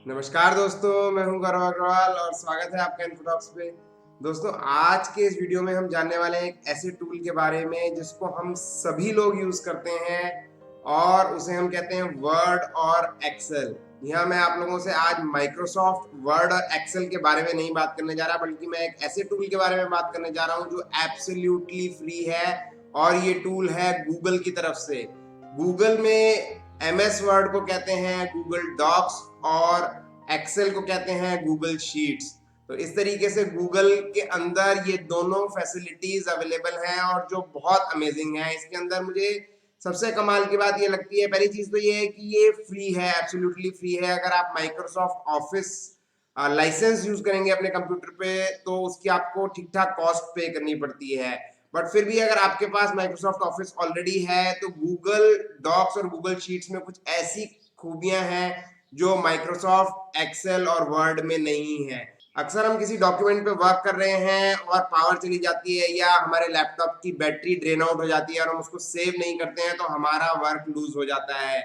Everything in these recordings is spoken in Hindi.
नमस्कार दोस्तों, मैं हूं गौरव अग्रवाल और स्वागत है आपका इन्फोटॉक्स पे। दोस्तों, आज के इस वीडियो में हम जानने वाले हैं एक ऐसे टूल के बारे में जिसको हम सभी लोग यूज करते हैं और उसे हम कहते हैं वर्ड और एक्सेल। यहाँ मैं आप लोगों से आज माइक्रोसॉफ्ट वर्ड और एक्सेल के बारे में नहीं बात करने जा रहा, बल्कि मैं एक ऐसे टूल के बारे में बात करने जा रहा हूँ जो एब्सोल्युटली फ्री है और ये टूल है गूगल की तरफ से। गूगल में MS वर्ड को कहते हैं गूगल डॉक्स और एक्सेल को कहते हैं गूगल शीट्स। तो इस तरीके से गूगल के अंदर ये दोनों फैसिलिटीज अवेलेबल हैं और जो बहुत अमेजिंग है। इसके अंदर मुझे सबसे कमाल की बात ये लगती है, पहली चीज तो ये है कि ये फ्री है, एब्सोल्युटली फ्री है। अगर आप माइक्रोसॉफ्ट ऑफिस लाइसेंस यूज करेंगे अपने कंप्यूटर पे तो उसकी आपको ठीक ठाक कॉस्ट पे करनी पड़ती है। बट फिर भी अगर आपके पास माइक्रोसॉफ्ट ऑफिस ऑलरेडी है तो गूगल डॉक्स और गूगल शीट्स में कुछ ऐसी खूबियां हैं जो माइक्रोसॉफ्ट एक्सेल और वर्ड में नहीं है। अक्सर हम किसी डॉक्यूमेंट पे वर्क कर रहे हैं और पावर चली जाती है या हमारे लैपटॉप की बैटरी ड्रेन आउट हो जाती है और हम उसको सेव नहीं करते हैं तो हमारा वर्क लूज हो जाता है।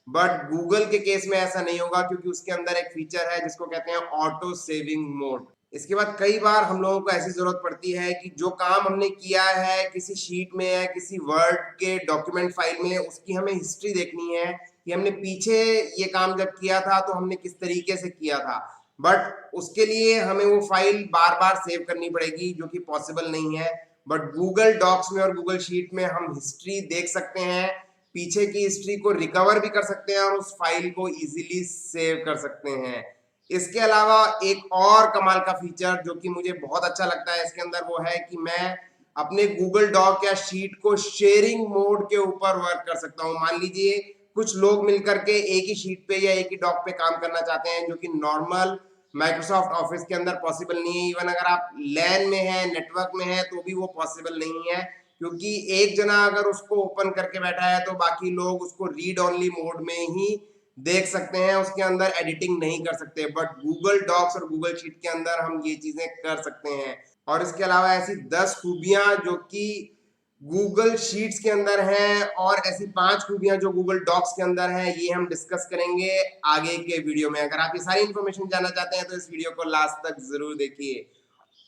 बट गूगल के केस में ऐसा नहीं होगा क्योंकि उसके अंदर एक फीचर है जिसको कहते हैं ऑटो सेविंग मोड। इसके बाद कई बार हम लोगों को ऐसी जरूरत पड़ती है कि जो काम हमने किया है किसी शीट में या किसी वर्ड के डॉक्यूमेंट फाइल में, उसकी हमें हिस्ट्री देखनी है कि हमने पीछे ये काम जब किया था तो हमने किस तरीके से किया था। बट उसके लिए हमें वो फाइल बार बार सेव करनी पड़ेगी जो कि पॉसिबल नहीं है। बट गूगल डॉक्स में और गूगल शीट में हम हिस्ट्री देख सकते हैं, पीछे की हिस्ट्री को रिकवर भी कर सकते हैं और उस फाइल को इजीली सेव कर सकते हैं। इसके अलावा एक और कमाल का फीचर जो कि मुझे बहुत अच्छा लगता है इसके अंदर, वो है कि मैं अपने गूगल डॉक या शीट को शेयरिंग मोड के ऊपर वर्क कर सकता हूँ। मान लीजिए कुछ लोग मिलकर के एक ही शीट पे या एक ही डॉक पे काम करना चाहते हैं जो कि नॉर्मल माइक्रोसॉफ्ट ऑफिस के अंदर पॉसिबल नहीं है। इवन अगर आप लैन में है, नेटवर्क में है, तो भी वो पॉसिबल नहीं है क्योंकि एक जना अगर उसको ओपन करके बैठा है तो बाकी लोग उसको रीड ओनली मोड में ही देख सकते हैं, उसके अंदर एडिटिंग नहीं कर सकते। बट गूगल डॉक्स और गूगल शीट के अंदर हम ये चीजें कर सकते हैं। और इसके अलावा ऐसी 10 खूबियां जो कि गूगल शीट्स के अंदर हैं और ऐसी 5 खूबियां जो गूगल डॉक्स के अंदर हैं, ये हम डिस्कस करेंगे आगे के वीडियो में। अगर आप ये सारी इंफॉर्मेशन जानना चाहते हैं तो इस वीडियो को लास्ट तक जरूर देखिए।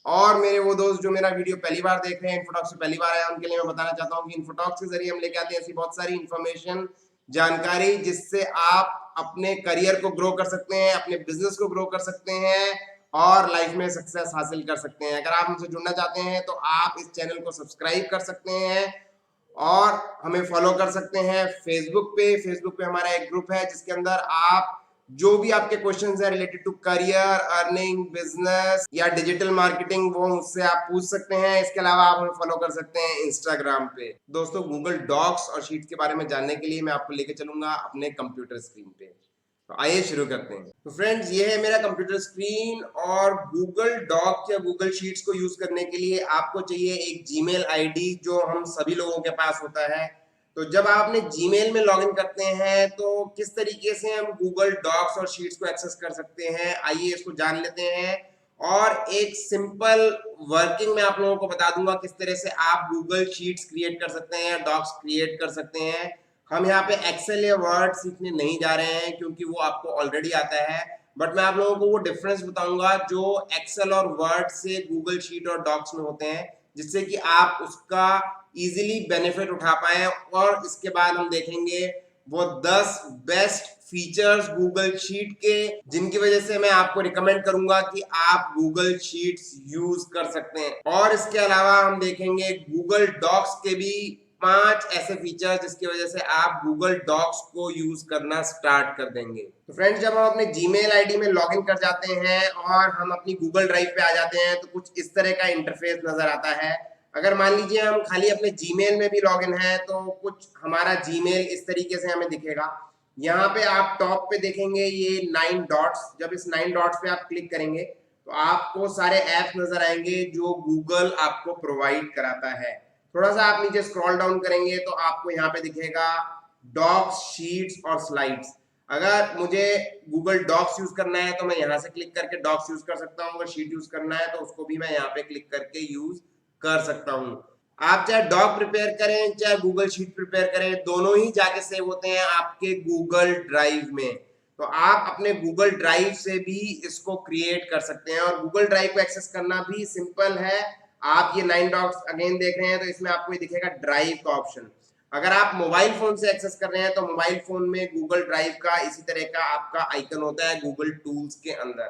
और मेरे वो दोस्त जो मेरा वीडियो पहली बार देख रहे हैं, इन्फोटॉक्स से पहली बार आया, उनके लिए मैं बताना चाहता हूँ कि इन्फोटॉक्स के जरिए हम लेके आते हैं ऐसी बहुत सारी इंफॉर्मेशन, जानकारी जिससे आप अपने करियर को ग्रो कर सकते हैं, अपने बिजनेस को ग्रो कर सकते हैं और लाइफ में सक्सेस हासिल कर सकते हैं। अगर आप हमसे जुड़ना चाहते हैं तो आप इस चैनल को सब्सक्राइब कर सकते हैं और हमें फॉलो कर सकते हैं फेसबुक पे हमारा एक ग्रुप है जिसके अंदर आप जो भी आपके क्वेश्चंस है related to career, earning, business या डिजिटल मार्केटिंग, वो मुझसे आप पूछ सकते हैं। इसके अलावा आप हमें फॉलो कर सकते हैं इंस्टाग्राम पे। दोस्तों, गूगल डॉक्स और शीट्स के बारे में जानने के लिए मैं आपको लेके चलूंगा अपने कंप्यूटर स्क्रीन पे। तो आइए शुरू करते हैं। तो फ्रेंड्स, ये है मेरा कंप्यूटर स्क्रीन और गूगल डॉक या गूगल शीट्स को यूज करने के लिए आपको चाहिए एक जीमेल आईडी जो हम सभी लोगों के पास होता है। तो जब आप अपने जीमेल में लॉगिन करते हैं तो किस तरीके से हम गूगल डॉक्स और शीट्स को एक्सेस कर सकते हैं, आइए इसको जान लेते हैं। और एक सिंपल वर्किंग में आप लोगों को बता दूंगा किस तरह से आप गूगल शीट्स क्रिएट कर सकते हैं, डॉक्स क्रिएट कर सकते हैं। हम यहाँ पे एक्सेल या वर्ड सीखने नहीं जा रहे हैं क्योंकि वो आपको ऑलरेडी आता है। बट मैं आप लोगों को वो डिफरेंस बताऊंगा जो एक्सेल और वर्ड से गूगल शीट और डॉक्स में होते हैं, जिससे कि आप उसका इजीली बेनिफिट उठा पाए। और इसके बाद हम देखेंगे वो 10 बेस्ट फीचर्स गूगल शीट के जिनकी वजह से मैं आपको रिकमेंड करूंगा कि आप गूगल शीट्स यूज कर सकते हैं। और इसके अलावा हम देखेंगे गूगल डॉक्स के भी 5 ऐसे फीचर जिसकी वजह से आप गूगल डॉक्स को यूज करना स्टार्ट कर देंगे। तो फ्रेंड्स, जब हम अपने जीमेल आईडी में लॉगिन कर जाते हैं और हम अपनी गूगल ड्राइव पे आ जाते हैं तो कुछ इस तरह का इंटरफेस नजर आता है। अगर मान लीजिए हम खाली अपने जीमेल में भी लॉगिन है तो कुछ हमारा जीमेल इस तरीके से हमें दिखेगा। यहाँ पे आप टॉप पे देखेंगे ये 9 डॉट्स। जब इस 9 डॉट्स पे आप क्लिक करेंगे तो आपको सारे ऐप्स नजर आएंगे जो गूगल आपको प्रोवाइड कराता है। थोड़ा सा आप नीचे स्क्रॉल डाउन करेंगे तो आपको यहाँ पे दिखेगा डॉक्स, शीट्स और स्लाइड्स। अगर मुझे गूगल डॉक्स यूज करना है तो मैं यहाँ से क्लिक करके डॉक्स यूज कर सकता हूँ। अगर शीट यूज करना है तो उसको भी मैं यहाँ पे क्लिक करके यूज कर सकता हूँ। आप चाहे डॉक प्रिपेयर करें चाहे गूगल शीट प्रिपेयर करें, दोनों ही जाके सेव होते हैं आपके गूगल ड्राइव में। तो आप अपने गूगल ड्राइव से भी इसको क्रिएट कर सकते हैं। और गूगल ड्राइव को एक्सेस करना भी सिंपल है। आप ये 9 डॉट्स अगेन देख रहे हैं, तो इसमें आपको दिखेगा ड्राइव का ऑप्शन। अगर आप मोबाइल फोन से एक्सेस कर रहे हैं तो मोबाइल फोन में गूगल ड्राइव का इसी तरह का आपका आइकन होता है गूगल टूल्स के अंदर।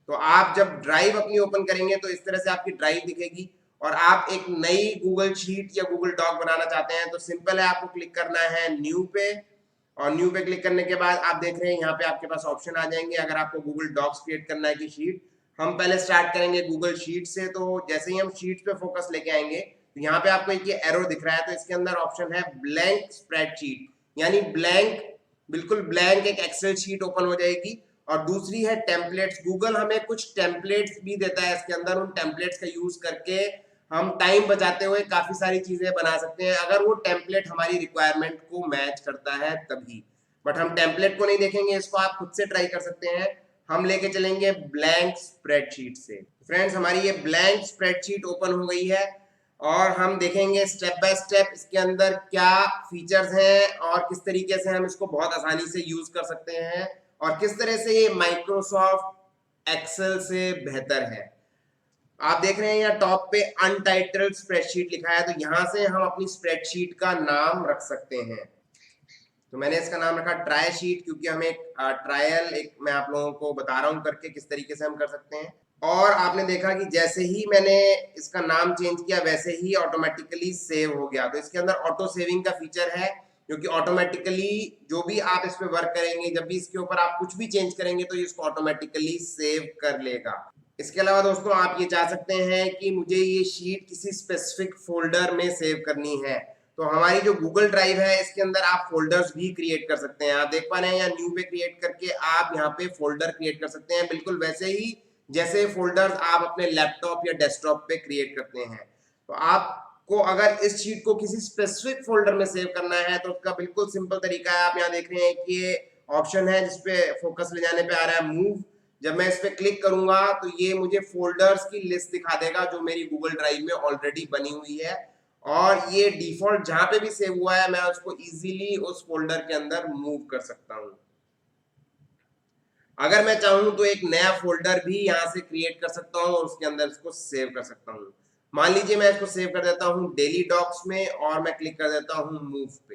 तो आप जब ड्राइव अपनी ओपन करेंगे तो इस तरह से आपकी ड्राइव दिखेगी। और आप एक नई गूगल शीट या गूगल डॉक बनाना चाहते हैं तो सिंपल है, आपको क्लिक करना है न्यू पे। और न्यू पे क्लिक करने के बाद आप देख रहे हैं यहाँ पे आपके पास ऑप्शन आ जाएंगे। अगर आपको गूगल डॉक्स क्रिएट करना है कि शीट, हम पहले स्टार्ट करेंगे गूगल शीट से। तो जैसे ही हम शीट पे फोकस लेके आएंगे तो यहाँ पे आपको एक ये एरो दिख रहा है, तो इसके अंदर ऑप्शन है ब्लैंक स्प्रेडशीट, यानी ब्लैंक, बिल्कुल ब्लैंक एक एक्सेल शीट ओपन हो जाएगी। और दूसरी है टेम्पलेट्स। गूगल हमें कुछ टेम्पलेट्स भी देता है इसके अंदर, उन टेम्पलेट्स का यूज करके हम टाइम बचाते हुए काफी सारी चीजें बना सकते हैं, अगर वो टेम्पलेट हमारी रिक्वायरमेंट को मैच करता है तभी। बट हम टेम्पलेट को नहीं देखेंगे, इसको आप खुद से ट्राई कर सकते हैं। हम लेके चलेंगे ब्लैंक स्प्रेडशीट से। फ्रेंड्स, हमारी ये ब्लैंक स्प्रेडशीट ओपन हो गई है और हम देखेंगे स्टेप बाय स्टेप इसके अंदर क्या फीचर्स हैं और किस तरीके से हम इसको बहुत आसानी से यूज कर सकते हैं और किस तरह से ये माइक्रोसॉफ्ट एक्सेल से बेहतर है। आप देख रहे हैं यहाँ टॉप पे अनटाइटल्ड स्प्रेडशीट लिखा है, तो यहाँ से हम अपनी स्प्रेडशीट का नाम रख सकते हैं। तो मैंने इसका नाम रखा ट्राई शीट, क्योंकि हम एक ट्रायल मैं आप लोगों को बता रहा हूँ करके किस तरीके से हम कर सकते हैं। और आपने देखा कि जैसे ही मैंने इसका नाम चेंज किया वैसे ही ऑटोमेटिकली सेव हो गया। तो इसके अंदर ऑटो सेविंग का फीचर है, क्योंकि ऑटोमेटिकली जो भी आप इस पे वर्क करेंगे, जब भी इसके ऊपर आप कुछ भी चेंज करेंगे तो इसको ऑटोमेटिकली सेव कर लेगा। इसके अलावा दोस्तों आप ये चाह सकते हैं कि मुझे ये शीट किसी स्पेसिफिक फोल्डर में सेव करनी है, तो हमारी जो गूगल ड्राइव है इसके अंदर आप फोल्डर्स भी क्रिएट कर सकते हैं। आप देख पा रहे हैं यहाँ न्यू पे क्रिएट करके आप यहाँ पे फोल्डर क्रिएट कर सकते हैं, बिल्कुल वैसे ही जैसे फोल्डर्स आप अपने लैपटॉप या डेस्कटॉप पे क्रिएट करते हैं। तो आपको अगर इस शीट को किसी स्पेसिफिक फोल्डर में सेव करना है तो उसका बिल्कुल सिंपल तरीका है। आप यहाँ देख रहे हैं कि ये ऑप्शन है जिसपे फोकस ले जाने पे आ रहा है मूव। जब मैं इस पे क्लिक करूंगा तो ये मुझे फोल्डर्स की लिस्ट दिखा देगा जो मेरी गूगल ड्राइव में ऑलरेडी बनी हुई है। और ये डिफॉल्ट जहां पे भी सेव हुआ है मैं उसको इजीली उस फोल्डर के अंदर मूव कर सकता हूं। अगर मैं चाहूं तो एक नया फोल्डर भी यहां से क्रिएट कर सकता हूं और उसके अंदर इसको सेव कर सकता हूं। मान लीजिए मैं इसको सेव कर देता हूं डेली डॉक्स में और मैं क्लिक कर देता हूं मूव पे,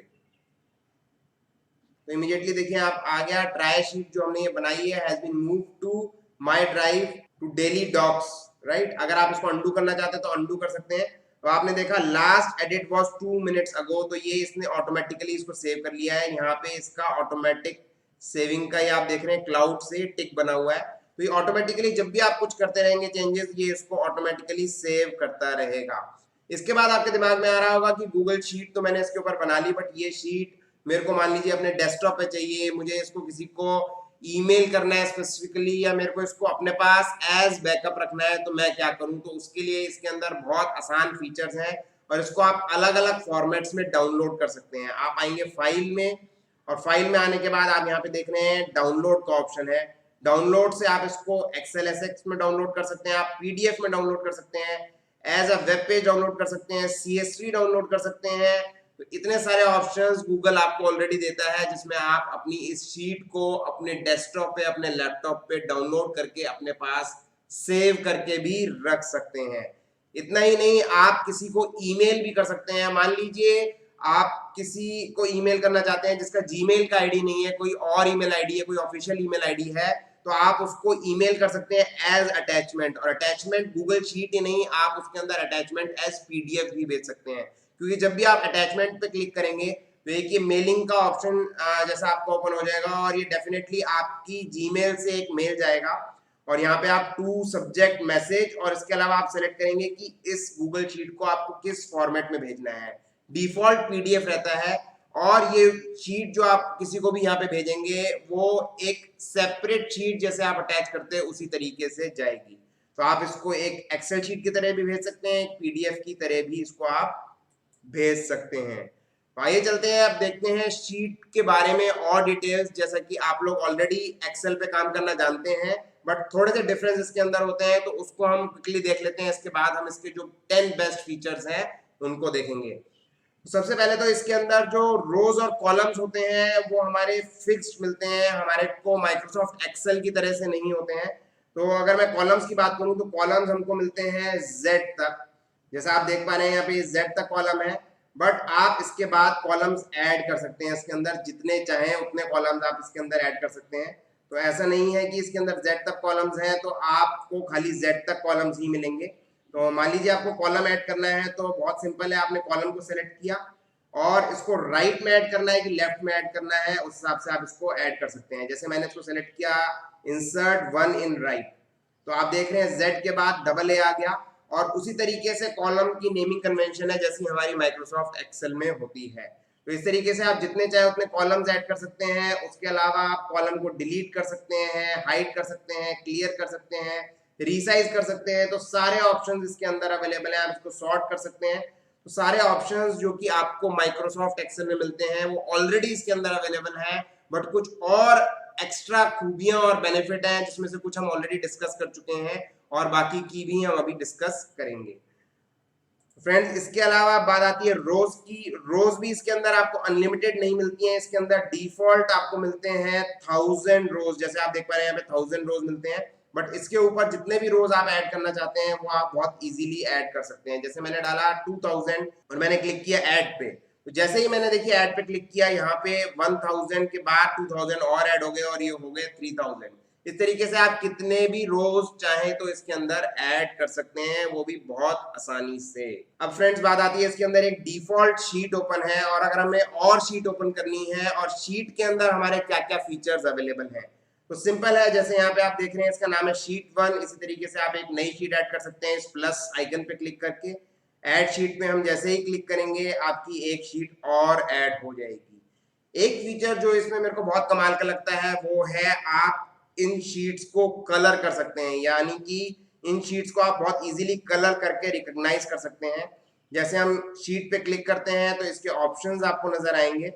तो इमीडिएटली देखिए आप आ गया ट्राई शीट जो हमने ये बनाई है has been move to my drive to daily docs, right. अगर आप इसको अंडू करना चाहते हैं तो अंडू कर सकते हैं। तो आपने देखा last edit was 2 minutes ago, तो ये इसने ऑटोमेटिकली इसको सेव कर लिया है। यहाँ पे इसका ऑटोमेटिक सेविंग का ये आप देख रहे हैं क्लाउड से टिक बना हुआ है, तो ये ऑटोमेटिकली जब भी आप कुछ करते रहेंगे चेंजेस ये इसको ऑटोमेटिकली सेव करता रहेगा। इसके बाद आपके दिमाग में आ रहा होगा कि गूगल शीट तो मैंने इसके ऊपर बना ली, बट ये शीट मेरे को मान लीजिए अपने डेस्कटॉप पे चाहिए, मुझे इसको किसी को ईमेल करना है स्पेसिफिकली, या मेरे को इसको अपने पास एज बैकअप रखना है, तो मैं क्या करूं। तो उसके लिए इसके अंदर बहुत आसान फीचर्स हैं और इसको आप अलग अलग फॉर्मेट्स में डाउनलोड कर सकते हैं। आप आएंगे फाइल में और फाइल में आने के बाद आप यहाँ पे देख रहे हैं डाउनलोड का ऑप्शन है। डाउनलोड से आप इसको XLSX में डाउनलोड कर सकते हैं, आप PDF में डाउनलोड कर सकते हैं, as a web page download कर सकते हैं, CSV डाउनलोड कर सकते हैं। तो इतने सारे ऑप्शंस गूगल आपको ऑलरेडी देता है जिसमें आप अपनी इस शीट को अपने डेस्कटॉप पे अपने लैपटॉप पे डाउनलोड करके अपने पास सेव करके भी रख सकते हैं। इतना ही नहीं, आप किसी को ईमेल भी कर सकते हैं। मान लीजिए आप किसी को ईमेल करना चाहते हैं जिसका जीमेल का आईडी नहीं है, कोई और ईमेल आईडी है, कोई ऑफिशियल ईमेल आईडी है, तो आप उसको ईमेल कर सकते हैं एज अटैचमेंट। और अटैचमेंट गूगल शीट ही नहीं, आप उसके अंदर अटैचमेंट एज PDF भी भेज सकते हैं, क्योंकि जब भी आप अटैचमेंट पे क्लिक करेंगे तो एक ये मेलिंग का ऑप्शन जैसा आपको ओपन हो जाएगा और ये डेफिनेटली आपकी जीमेल से एक मेल जाएगा और यहाँ पे आप टू सब्जेक्ट मैसेज और इसके अलावा आप सेलेक्ट करेंगे कि इस गूगल शीट को आपको किस फॉर्मेट में भेजना है। डिफॉल्ट PDF रहता है और ये शीट जो आप किसी को भी यहाँ पे भेजेंगे वो एक सेपरेट शीट जैसे आप अटैच करते हैं उसी तरीके से जाएगी। तो आप इसको एक एक्सेल शीट की तरह भी भेज सकते हैं, एक PDF की तरह भी इसको आप भेज सकते हैं। तो आइए चलते हैं, अब देखते हैं शीट के बारे में और डिटेल्स। जैसा कि आप लोग ऑलरेडी एक्सेल पे काम करना जानते हैं, बट थोड़े से डिफरेंस इसके अंदर होते हैं, तो उसको हम क्विकली देख लेते हैं। इसके बाद हम इसके जो 10 बेस्ट फीचर्स हैं उनको देखेंगे। सबसे पहले तो इसके अंदर जो रोज और कॉलम्स होते हैं वो हमारे फिक्स्ड मिलते हैं, हमारे को माइक्रोसॉफ्ट एक्सेल की तरह से नहीं होते हैं। तो अगर मैं कॉलम्स की बात करूं तो कॉलम्स हमको मिलते हैं जेड तक, जैसा आप देख पा रहे हैं यहाँ पे जेड तक कॉलम है। बट आप इसके बाद कॉलम्स ऐड कर सकते हैं, इसके अंदर जितने चाहें उतने कॉलम्स आप इसके अंदर ऐड कर सकते हैं। तो ऐसा नहीं है कि इसके अंदर जेड तक कॉलम्स हैं तो आपको खाली जेड तक कॉलम्स ही मिलेंगे। तो मान लीजिए आपको कॉलम ऐड करना है तो बहुत सिंपल है, आपने कॉलम को सेलेक्ट किया और इसको राइट में ऐड करना है कि लेफ्ट में ऐड करना है, उस हिसाब से आप इसको ऐड कर सकते हैं। जैसे मैंने इसको सेलेक्ट किया, इंसर्ट वन इन राइट, तो आप देख रहे हैं जेड के बाद डबल ए आ गया। और उसी तरीके से कॉलम की नेमिंग कन्वेंशन है जैसी हमारी माइक्रोसॉफ्ट एक्सेल में होती है। तो इस तरीके से आप जितने चाहे उतने कॉलम्स ऐड कर सकते हैं। उसके अलावा आप कॉलम को डिलीट कर सकते हैं, हाइड कर सकते हैं, क्लियर कर सकते हैं, रीसाइज कर सकते हैं। तो सारे ऑप्शंस इसके अंदर अवेलेबल है। आप इसको सॉर्ट कर सकते हैं। तो सारे ऑप्शंस जो कि आपको माइक्रोसॉफ्ट एक्सेल में मिलते हैं वो ऑलरेडी इसके अंदर अवेलेबल है। बट कुछ और एक्स्ट्रा खूबियां और बेनिफिट हैं जिसमें से कुछ हम ऑलरेडी डिस्कस कर चुके हैं और बाकी की भी हम अभी डिस्कस करेंगे। फ्रेंड्स, इसके अलावा बात आती है रोज की। रोज भी इसके अंदर आपको अनलिमिटेड नहीं मिलती हैं। इसके अंदर डिफॉल्ट आपको मिलते हैं 1000 रोज, जैसे आप देख पा रहे हैं यहाँ पे 1000 रोज मिलते हैं। बट इसके ऊपर जितने भी रोज आप ऐड करना चाहते हैं वो आप बहुत इजीली ऐड कर सकते हैं। जैसे मैंने डाला 2000 और मैंने क्लिक किया ऐड पे, तो जैसे ही मैंने देखिए ऐड पे क्लिक किया, यहाँ पे 1000 के बाद 2000 और ऐड हो गए और ये हो गए 3000। इस तरीके से आप कितने भी रोज चाहें तो इसके अंदर ऐड कर सकते हैं, वो भी बहुत आसानी से। अब फ्रेंड्स, बात आती है इसके अंदर एक डिफॉल्ट शीट ओपन है और अगर हमें और शीट ओपन करनी है और शीट के अंदर हमारे क्या क्या फीचर्स अवेलेबल हैं तो सिंपल है। जैसे यहाँ पे आप देख रहे हैं इसका नाम है शीट 1। इसी तरीके से आप एक नई शीट ऐड कर सकते हैं इस प्लस आइकन पे क्लिक करके। ऐड शीट पे हम जैसे ही क्लिक करेंगे आपकी एक शीट और ऐड हो जाएगी। एक फीचर जो इसमें मेरे को बहुत कमाल का लगता है वो है आप इन शीट्स को कलर कर सकते हैं, यानी कि इन शीट्स को आप बहुत इजीली कलर करके रिकॉग्नाइज कर सकते हैं। जैसे हम शीट पे क्लिक करते हैं तो इसके ऑप्शंस आपको नजर आएंगे।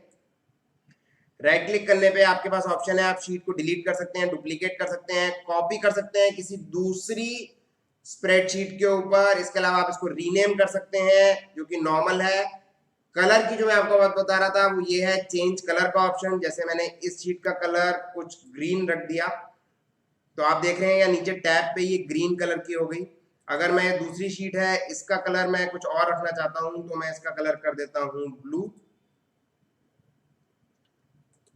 राइट क्लिक करने पे आपके पास ऑप्शन है, आप शीट को डिलीट कर सकते हैं, डुप्लीकेट कर सकते हैं, कॉपी कर सकते हैं किसी दूसरी स्प्रेडशीट के ऊपर। इसके अलावा आप इसको रीनेम कर सकते हैं जो कि नॉर्मल है। कलर की जो मैं आपको बात बता रहा था वो ये है चेंज कलर का ऑप्शन। जैसे मैंने इस शीट का कलर कुछ ग्रीन रख दिया तो आप देख रहे हैं या नीचे टैब पे ये ग्रीन कलर की हो गई। अगर मैं दूसरी शीट है इसका कलर मैं कुछ और रखना चाहता हूं तो मैं इसका कलर कर देता हूं ब्लू।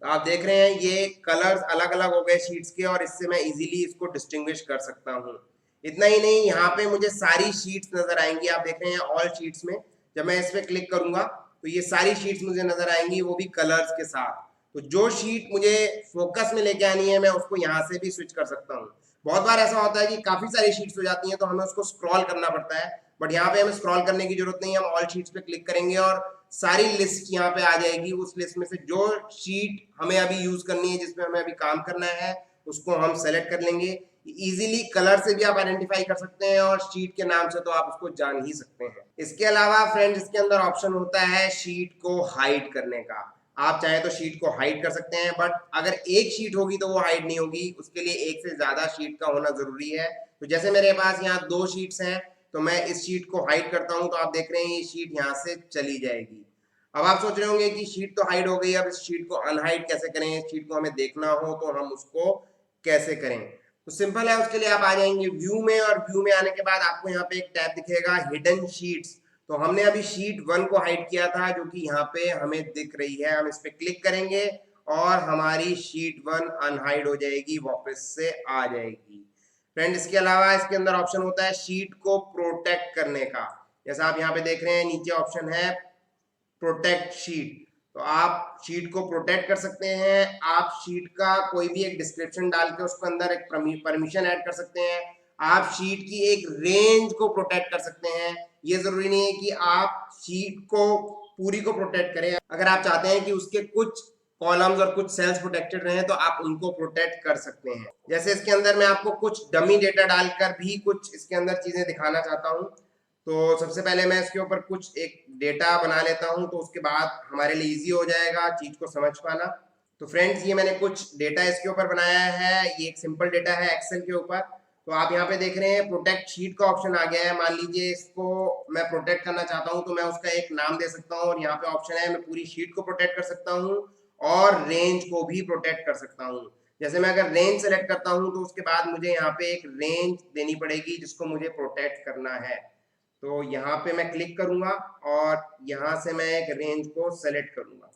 आप देख रहे हैं ये कलर्स अलग अलग हो गए शीट्स के और इससे मैं इजीली इसको डिस्टिंग्विश कर सकता हूं। इतना ही नहीं, यहाँ पे मुझे सारी शीट्स नजर आएंगी। आप देख रहे हैं ऑल शीट्स में जब मैं इस पे क्लिक करूंगा तो ये सारी शीट्स मुझे नजर आएंगी, वो भी कलर्स के साथ। तो जो शीट मुझे फोकस में लेके आनी है मैं उसको यहाँ से भी स्विच कर सकता हूँ। बहुत बार ऐसा होता है कि काफी सारी शीट्स हो जाती हैं तो हमें उसको स्क्रॉल करना पड़ता है। बट यहाँ पे हमें स्क्रॉल करने की जरूरत नहीं है, हम ऑल शीट्स पे क्लिक करेंगे और सारी लिस्ट यहाँ पे आ जाएगी। उस लिस्ट में से जो शीट हमें अभी यूज करनी है, जिसमें हमें अभी काम करना है, उसको हम सेलेक्ट कर लेंगे। इजीली कलर से भी आप आइडेंटिफाई कर सकते हैं और शीट के नाम से तो आप उसको जान ही सकते हैं। इसके अलावा फ्रेंड्स इसके अंदर ऑप्शन होता है शीट को हाइड करने का। आप चाहे तो शीट को हाइड कर सकते हैं, बट अगर एक शीट होगी तो वो हाइड नहीं होगी, उसके लिए एक से ज्यादा शीट का होना जरूरी है। तो जैसे मेरे पास यहाँ 2 शीट्स हैं तो मैं इस शीट को हाइड करता हूं तो आप देख रहे हैं ये शीट यहाँ से चली जाएगी। अब आप सोच रहे होंगे कि शीट तो हाइड हो गई, अब इस शीट को अनहाइड कैसे करें। इस शीट को हमें देखना हो तो हम उसको कैसे करें। तो सिंपल है, उसके लिए आप आ जाएंगे व्यू में और व्यू में आने के बाद आपको यहाँ पे एक टैब दिखेगा हिडन शीट्स। तो हमने अभी शीट 1 को हाइड किया था जो कि यहाँ पे हमें दिख रही है। हम इस पे क्लिक करेंगे और हमारी शीट 1 अनहाइड हो जाएगी, वापस से आ जाएगी। फ्रेंड, इसके अलावा इसके अंदर ऑप्शन होता है शीट को प्रोटेक्ट करने का। जैसा आप यहाँ पे देख रहे हैं नीचे ऑप्शन है प्रोटेक्ट शीट, तो आप शीट को प्रोटेक्ट कर सकते हैं। आप शीट का कोई भी एक डिस्क्रिप्शन डाल के उसके अंदर एक परमिशन ऐड कर सकते हैं। आप शीट की एक रेंज को प्रोटेक्ट कर सकते हैं। ये जरूरी नहीं है कि आप शीट को पूरी को प्रोटेक्ट करें। अगर आप चाहते हैं कि उसके कुछ कॉलम्स और कुछ सेल्स प्रोटेक्टेड रहे तो आप उनको प्रोटेक्ट कर सकते हैं। जैसे इसके अंदर मैं आपको कुछ डमी डेटा डालकर भी कुछ इसके अंदर चीजें दिखाना चाहता हूँ। तो सबसे पहले मैं इसके ऊपर कुछ एक डेटा बना लेता हूं तो उसके बाद हमारे लिए इजी हो जाएगा चीज को समझ पाना। तो फ्रेंड्स, ये मैंने कुछ डेटा इसके ऊपर बनाया है। ये एक सिंपल डेटा है एक्सेल के ऊपर। तो आप यहाँ पे देख रहे हैं प्रोटेक्ट शीट का ऑप्शन आ गया है। मान लीजिए इसको मैं प्रोटेक्ट करना चाहता हूँ तो मैं उसका एक नाम दे सकता हूँ, और यहाँ पे ऑप्शन है मैं पूरी शीट को प्रोटेक्ट कर सकता हूँ और रेंज को भी प्रोटेक्ट कर सकता हूँ। जैसे मैं अगर रेंज सेलेक्ट करता हूँ तो उसके बाद मुझे यहाँ पे एक रेंज देनी पड़ेगी जिसको मुझे प्रोटेक्ट करना है। तो यहाँ पे मैं क्लिक करूंगा और यहाँ से मैं एक रेंज को सेलेक्ट करूंगा।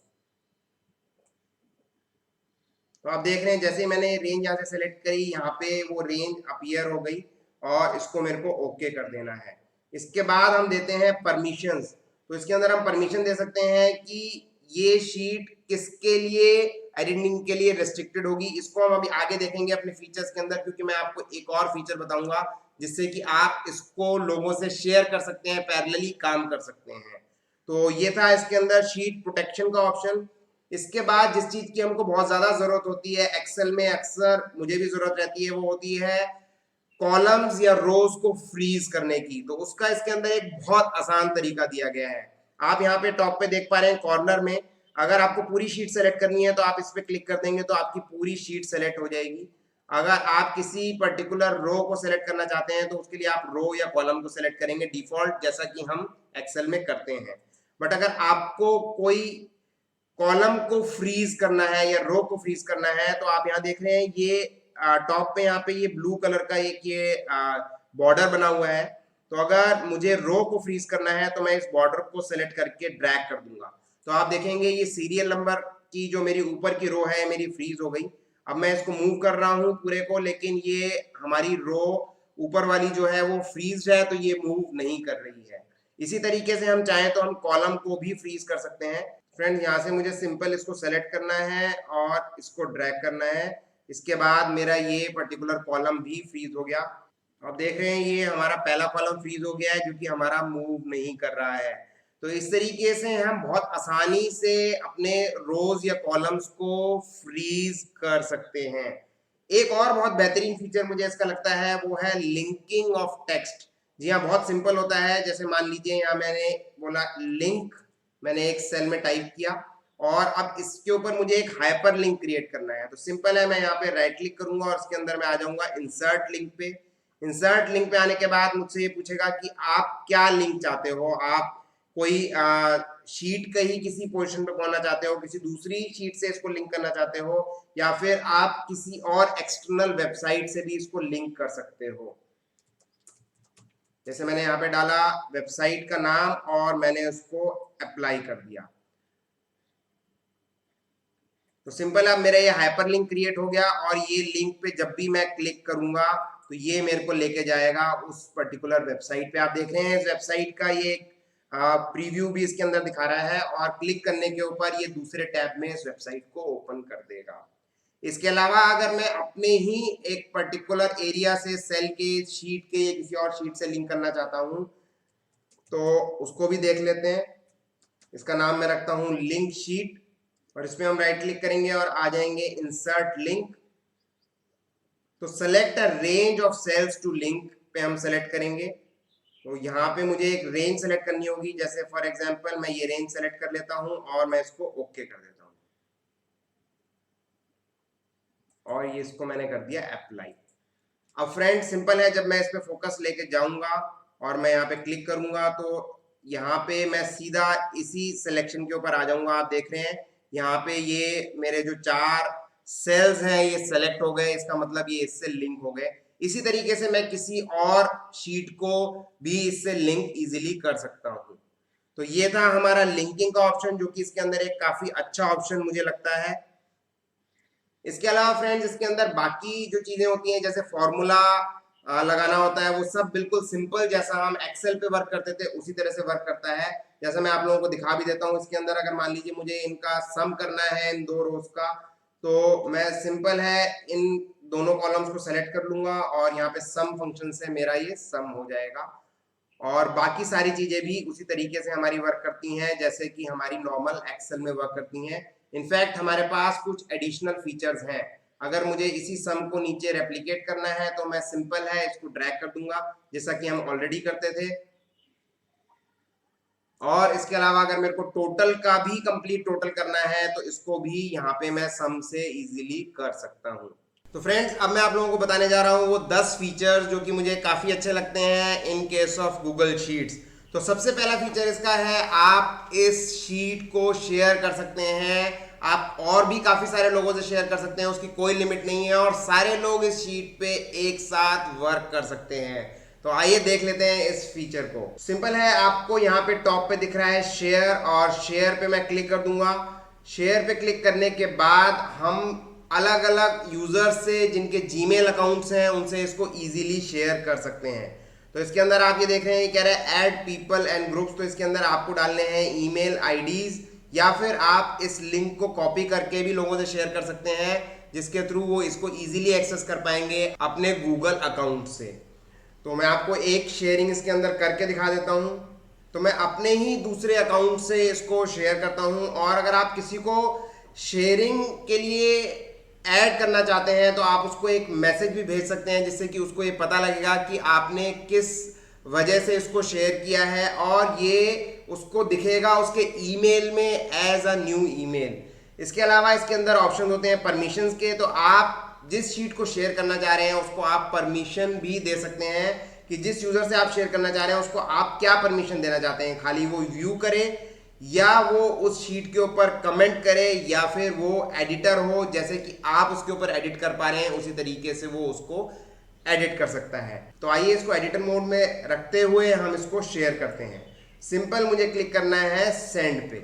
तो आप देख रहे हैं जैसे मैंने रेंज यहाँ से सेलेक्ट करी, यहाँ पे वो रेंज अपीयर हो गई और इसको मेरे को ओके कर देना है। इसके बाद हम देते हैं परमिशंस। तो इसके अंदर हम परमिशन दे सकते हैं कि ये शीट किसके लिए, एडिटिंग के लिए रेस्ट्रिक्टेड होगी। इसको हम अभी आगे देखेंगे अपने फीचर्स के अंदर, क्योंकि मैं आपको एक और फीचर बताऊंगा जिससे कि आप इसको लोगों से शेयर कर सकते हैं, पैरेलली काम कर सकते हैं। तो ये था इसके अंदर शीट प्रोटेक्शन का ऑप्शन। इसके बाद जिस चीज की हमको बहुत ज्यादा जरूरत होती है एक्सेल में, अक्सर मुझे भी जरूरत रहती है, वो होती है कॉलम्स या रोज को फ्रीज करने की। तो उसका इसके अंदर एक बहुत आसान तरीका दिया गया है। आप यहाँ पे टॉप पे देख पा रहे हैं कॉर्नर में, अगर आपको पूरी शीट सेलेक्ट करनी है तो आप इस पे क्लिक कर देंगे तो आपकी पूरी शीट सेलेक्ट हो जाएगी। अगर आप किसी पर्टिकुलर रो को सेलेक्ट करना चाहते हैं तो उसके लिए आप रो या कॉलम को सेलेक्ट करेंगे डिफॉल्ट, जैसा कि हम एक्सेल में करते हैं। बट अगर आपको कोई कॉलम को फ्रीज करना है या रो को फ्रीज करना है तो आप यहाँ देख रहे हैं ये टॉप पे यहाँ पे ये ब्लू कलर का एक ये बॉर्डर बना हुआ है। तो अगर मुझे रो को फ्रीज करना है तो मैं इस बॉर्डर को सेलेक्ट करके ड्रैग कर दूंगा। तो आप देखेंगे ये सीरियल नंबर की जो मेरी ऊपर की रो है मेरी फ्रीज हो गई। अब मैं इसको मूव कर रहा हूँ पूरे को, लेकिन ये हमारी रो ऊपर वाली जो है वो फ्रीज है, तो ये मूव नहीं कर रही है। इसी तरीके से हम चाहें तो हम कॉलम को भी फ्रीज कर सकते हैं। फ्रेंड्स यहाँ से मुझे सिंपल इसको सेलेक्ट करना है और इसको ड्रैग करना है। इसके बाद मेरा ये पर्टिकुलर कॉलम भी फ्रीज हो गया। आप देख रहे हैं ये हमारा पहला कॉलम फ्रीज हो गया है जो कि हमारा मूव नहीं कर रहा है। तो इस तरीके से हम बहुत आसानी से अपने रोज या कॉलम्स को फ्रीज कर सकते हैं। एक और बहुत बेहतरीन फीचर मुझे इसका लगता है वो है लिंकिंग ऑफ टेक्स्ट। जी हाँ, बहुत सिंपल होता है। जैसे मान लीजिए यहाँ मैंने बोला लिंक, मैंने एक सेल में टाइप किया और अब इसके ऊपर मुझे एक हाइपर लिंक क्रिएट करना है। तो सिंपल है, मैं यहाँ पे राइट क्लिक करूंगा और इसके अंदर मैं आ जाऊंगा इंसर्ट लिंक पे। इंसर्ट लिंक पे आने के बाद मुझसे ये पूछेगा कि आप क्या लिंक चाहते हो। आप कोई शीट का ही किसी पोजीशन पे पहुंचना चाहते हो, किसी दूसरी शीट से इसको लिंक करना चाहते हो, या फिर आप किसी और एक्सटर्नल वेबसाइट से भी इसको लिंक कर सकते हो। जैसे मैंने यहाँ पे डाला वेबसाइट का नाम और मैंने उसको अप्लाई कर दिया। तो सिंपल अब मेरा ये हाइपरलिंक क्रिएट हो गया और ये लिंक पे जब भी मैं क्लिक करूंगा तो ये मेरे को लेके जाएगा उस पर्टिकुलर वेबसाइट पे। आप देख रहे हैं इस वेबसाइट का ये प्रीव्यू भी इसके अंदर दिखा रहा है और क्लिक करने के ऊपर ये दूसरे टैब में इस वेबसाइट को ओपन कर देगा। इसके अलावा अगर मैं अपने ही एक पर्टिकुलर एरिया से सेल के, शीट के या किसी और शीट से लिंक करना चाहता हूं तो उसको भी देख लेते हैं। इसका नाम मैं रखता हूं लिंक शीट और इसमें हम राइट क्लिक करेंगे और आ जाएंगे इंसर्ट लिंक। तो select a range of cells to link पे हम सेलेक्ट करेंगे। तो यहाँ पे मुझे एक रेंज सेलेक्ट करनी होगी। जैसे फॉर एग्जांपल मैं ये रेंज सेलेक्ट कर लेता हूँ और मैं इसको ओके कर देता हूँ और ये इसको मैंने कर दिया अप्लाई। अब फ्रेंड सिंपल है, जब मैं इस पे फोकस लेके जाऊंगा और मैं यहाँ पे क्लिक करूंगा तो यहाँ पे मैं सीधा इसी सिलेक्शन के ऊपर आ जाऊंगा। आप देख रहे हैं यहाँ पे ये मेरे जो 4 सेल्स हैं ये सेलेक्ट हो गए, इसका मतलब ये इससे लिंक हो गए। इसी तरीके से मैं किसी और शीट को भी इससे लिंक इजीली कर सकता हूँ। तो ये था हमारा लिंकिंग का ऑप्शन, जो कि इसके अंदर एक काफी अच्छा ऑप्शन मुझे लगता है। इसके अलावा फ्रेंड्स इसके अंदर बाकी जो चीजें होती हैं जैसे फॉर्मूला लगाना होता है, वो सब बिल्कुल सिंपल जैसा हम एक्सेल पे वर्क करते थे उसी तरह से वर्क करता है। जैसा मैं आप लोगों को दिखा भी देता हूँ इसके अंदर। अगर मान लीजिए मुझे इनका सम करना है इन 2 रोज का, तो मैं सिंपल है इन दोनों कॉलम्स को सेलेक्ट कर लूंगा और यहाँ पे सम फंक्शन से मेरा ये सम हो जाएगा। और बाकी सारी चीजें भी उसी तरीके से हमारी वर्क करती हैं जैसे कि हमारी नॉर्मल एक्सेल में वर्क करती हैं। इनफैक्ट हमारे पास कुछ एडिशनल फीचर्स हैं। अगर मुझे इसी सम को नीचे रेप्लिकेट करना है तो मैं सिंपल है इसको ड्रैग कर दूंगा जैसा कि हम ऑलरेडी करते थे। और इसके अलावा अगर मेरे को टोटल का भी कंप्लीट टोटल करना है तो इसको भी यहाँ पे मैं सम से इजीली कर सकता हूँ। तो फ्रेंड्स, अब मैं आप लोगों को बताने जा रहा हूँ वो 10 फीचर्स जो कि मुझे काफ़ी अच्छे लगते हैं in case of Google sheets. तो सबसे पहला फीचर इसका है, आप इस शीट को शेयर कर सकते हैं। आप और भी काफ़ी सारे लोगों से शेयर कर सकते हैं, उसकी कोई लिमिट नहीं है और सारे लोग इस शीट पे एक साथ वर्क कर सकते हैं। तो आइए देख लेते हैं इस फीचर को। सिंपल है, आपको यहाँ पे टॉप पे दिख रहा है शेयर, और शेयर पे मैं क्लिक कर दूंगा। शेयर पे क्लिक करने के बाद हम अलग अलग यूजर से जिनके जीमेल अकाउंट्स हैं उनसे इसको इजीली शेयर कर सकते हैं। तो इसके अंदर आप ये देख रहे हैं, कह रहा है ऐड पीपल एंड ग्रुप्स। तो इसके अंदर आपको डालने हैं ईमेल आईडीज, या फिर आप इस लिंक को कॉपी करके भी लोगों से शेयर कर सकते हैं, जिसके थ्रू वो इसको इजीली एक्सेस कर पाएंगे अपने गूगल अकाउंट से। तो मैं आपको एक शेयरिंग इसके अंदर करके दिखा देता हूं। तो मैं अपने ही दूसरे अकाउंट से इसको शेयर करता हूं, और अगर आप किसी को शेयरिंग के लिए ऐड करना चाहते हैं तो आप उसको एक मैसेज भी भेज सकते हैं, जिससे कि उसको ये पता लगेगा कि आपने किस वजह से इसको शेयर किया है, और ये उसको दिखेगा उसके ईमेल में एज अ न्यू ईमेल। इसके अलावा इसके अंदर ऑप्शन होते हैं परमिशंस के। तो आप जिस शीट को शेयर करना चाह रहे हैं उसको आप परमिशन भी दे सकते हैं, कि जिस यूजर से आप शेयर करना चाह रहे हैं उसको आप क्या परमिशन देना चाहते हैं, खाली वो व्यू करे, या वो उस शीट के ऊपर कमेंट करे, या फिर वो एडिटर हो, जैसे कि आप उसके ऊपर एडिट कर पा रहे हैं उसी तरीके से वो उसको एडिट कर सकता है। तो आइए इसको एडिटर मोड में रखते हुए हम इसको शेयर करते हैं। सिंपल मुझे क्लिक करना है सेंड पे।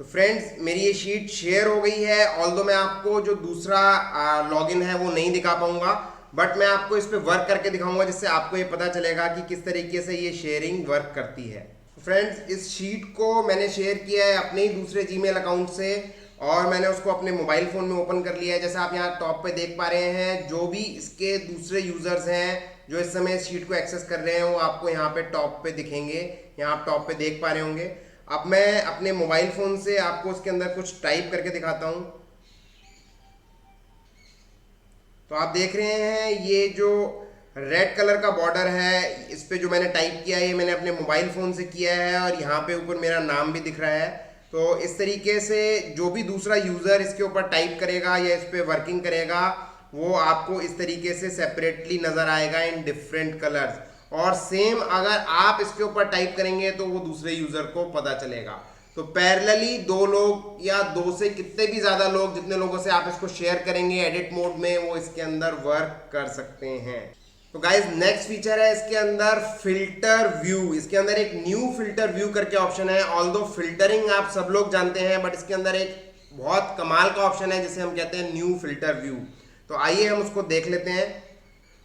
तो फ्रेंड्स, मेरी ये शीट शेयर हो गई है। ऑल्दो मैं आपको जो दूसरा लॉगिन है वो नहीं दिखा पाऊंगा, बट मैं आपको इस पे वर्क करके दिखाऊंगा, जिससे आपको ये पता चलेगा कि किस तरीके से ये शेयरिंग वर्क करती है। फ्रेंड्स, इस शीट को मैंने शेयर किया है अपने ही दूसरे जीमेल अकाउंट से, और मैंने उसको अपने मोबाइल फ़ोन में ओपन कर लिया है। जैसे आप यहाँ टॉप पे देख पा रहे हैं, जो भी इसके दूसरे यूज़र्स हैं जो इस समय इस शीट को एक्सेस कर रहे हैं वो आपको यहाँ पे टॉप पे दिखेंगे। यहाँ आप टॉप पे देख पा रहे होंगे। अब मैं अपने मोबाइल फ़ोन से आपको उसके अंदर कुछ टाइप करके दिखाता हूँ। तो आप देख रहे हैं, ये जो रेड कलर का बॉर्डर है, इस पे जो मैंने टाइप किया है ये मैंने अपने मोबाइल फ़ोन से किया है, और यहाँ पे ऊपर मेरा नाम भी दिख रहा है। तो इस तरीके से जो भी दूसरा यूज़र इसके ऊपर टाइप करेगा या इस पे वर्किंग करेगा, वो आपको इस तरीके से सेपरेटली नज़र आएगा इन डिफरेंट कलर्स। और सेम अगर आप इसके ऊपर टाइप करेंगे तो वो दूसरे यूज़र को पता चलेगा। तो पैरेलली दो लोग या दो से कितने भी ज़्यादा लोग, जितने लोगों से आप इसको शेयर करेंगे एडिट मोड में, वो इसके अंदर वर्क कर सकते हैं। तो गाइज, नेक्स्ट फीचर है इसके अंदर फिल्टर व्यू। इसके अंदर एक न्यू फिल्टर व्यू करके ऑप्शन है। ऑल्दो फिल्टरिंग आप सब लोग जानते हैं, बट इसके अंदर एक बहुत कमाल का ऑप्शन है जिसे हम कहते हैं न्यू फिल्टर व्यू। तो आइए हम उसको देख लेते हैं।